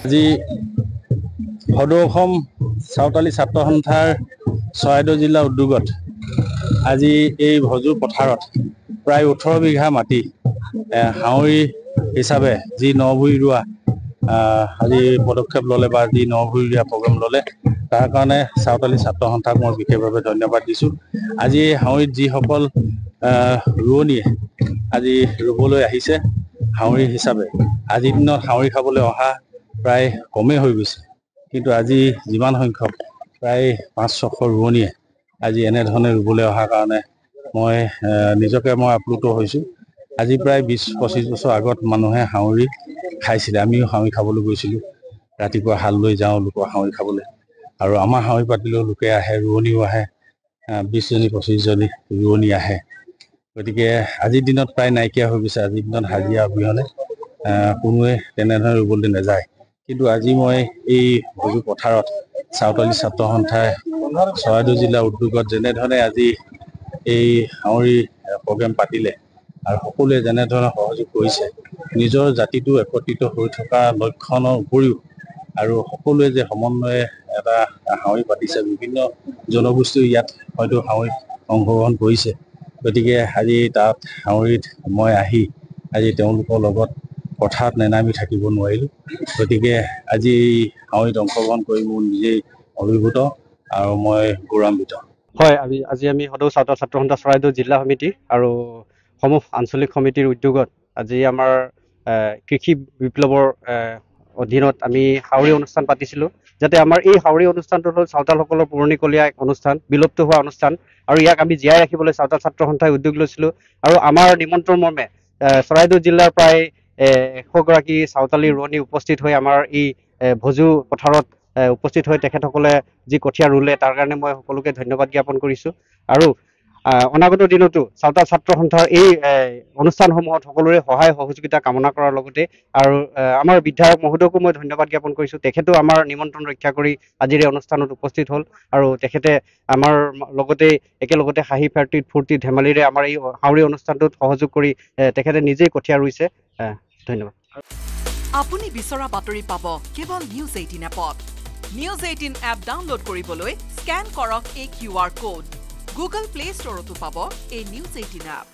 আজি সদৌ অসম চাওতালী ছাত্ৰ সন্থাৰ চৰাইদেউ জিলা উদ্যোগত আজি এই ভজু পথাৰত প্ৰায় 18 বিঘা মাটি হাউৰি হিচাপে যি নভুই ৰোৱা আজি পদক্ষেপ ল'লে বা যি নভুই ৰোৱা প্ৰগ্ৰেম ল'লে তাৰ কাৰণে চাওতালী ছাত্ৰ সন্থাক মই বিশেষভাৱে ধন্যবাদ দিছোঁ। আজি হাউৰিত যিসকল ৰোৱনীয়ে আজি ৰুবলৈ আহিছে হাউৰি হিচাপে, আজিৰ দিনত হাউৰি খাবলৈ অহা প্ৰায় কমেই হৈ গৈছে, কিন্তু আজি যিমান সংখ্যক প্ৰায় 500-600 ৰোৱনীয়ে আজি এনেধৰণে ৰুবলৈ অহাৰ কাৰণে মই নিজকে আপ্লুত হৈছোঁ। আজি প্ৰায় 20-25 বছৰ আগত মানুহে হাউৰি খাইছিলে, আমিও হাউৰি খাবলৈ গৈছিলোঁ। ৰাতিপুৱা হাল লৈ যাওঁ লোকৰ হাউৰি খাবলৈ, আৰু আমাৰ হাউৰি পাতিলেও লোকে আহে, ৰোৱনীও আহে, 20-25জনী ৰোৱনী আহে। গতিকে আজিৰ দিনত প্ৰায় নাইকিয়া হৈ গৈছে। আজিৰ দিনত হাজিৰা অবিহনে কোনোৱে তেনেধৰণে ৰুবলৈ নাযায়। কিন্তু আজি মই এই ভজু পথাৰত চাওতালী ছাত্ৰ সন্থাই চৰাইদেউ জিলা উদ্যোগত যেনেধৰণে আজি এই হাউৰি প্ৰগ্ৰেম পাতিলে আৰু সকলোৱে যেনেধৰণে সহযোগ কৰিছে, নিজৰ জাতিটো একত্ৰিত হৈ থকা লক্ষণৰ উপৰিও আৰু সকলোৱে যে সমন্বয়ে এটা হাউৰি পাতিছে, বিভিন্ন জনগোষ্ঠীও ইয়াত হয়তো হাউৰিত অংশগ্ৰহণ কৰিছে। গতিকে আজি তাত হাউৰিত মই আহি আজি তেওঁলোকৰ লগত কথাত নেনামি থাকিব নোৱাৰিলোঁ। গতিকে আজি এই হাউৰিত অংশগ্ৰহণ কৰি মোৰ নিজেই অভিভূত আৰু মই গৌৰৱান্বিত। হয়, আজি আমি সদৌ চাওতাল ছাত্ৰ সন্থা চৰাইদেউ জিলা সমিতি আৰু সমূহ আঞ্চলিক সমিতিৰ উদ্যোগত আজি আমাৰ কৃষি বিপ্লৱৰ অধীনত আমি হাউৰি অনুষ্ঠান পাতিছিলোঁ। যাতে আমাৰ এই হাউৰি অনুষ্ঠানটো হ'ল চাওতালসকলৰ পুৰণিকলীয়া এক অনুষ্ঠান, বিলুপ্ত হোৱা অনুষ্ঠান, আৰু ইয়াক আমি জীয়াই ৰাখিবলৈ চাওতাল ছাত্ৰ সন্থাই উদ্যোগ লৈছিলোঁ। আৰু আমাৰ নিমন্ত্ৰণ মৰ্মে চৰাইদেউ জিলাৰ প্ৰায় 100 গৰাকী চাওতালী ৰোৱনী উপস্থিত হৈ আমাৰ এই ভজু পথাৰত উপস্থিত হৈ তেখেতসকলে যি কঠীয়া ৰুলে তাৰ কাৰণে মই সকলোকে ধন্যবাদ জ্ঞাপন কৰিছোঁ। আৰু অনাগত দিনতো চাওতাল ছাত্ৰ সন্থাৰ এই অনুষ্ঠানসমূহত সকলোৰে সহায় সহযোগিতা কামনা কৰাৰ লগতে আৰু আমাৰ বিধায়ক মহোদয়কো মই ধন্যবাদ জ্ঞাপন কৰিছোঁ। তেখেতেও আমাৰ নিমন্ত্ৰণ ৰক্ষা কৰি আজিৰ এই অনুষ্ঠানত উপস্থিত হ'ল, আৰু তেখেতে আমাৰ লগতে একেলগতে হাঁহি ফূৰ্তি ধেমালিৰে আমাৰ এই হাউৰি অনুষ্ঠানটোত সহযোগ কৰি তেখেতে নিজেই কঠীয়া ৰুইছে। ধন্যবাদ। আপুনি বিচৰা বাতৰি পাব কেৱল নিউজ 18 এপত। নিউজ 18 এপ ডাউনলোড কৰিবলৈ স্কেন কৰক এই QR কোড। গুগল প্লে ষ্টৰতো পাব এই নিউজ 18 এপ।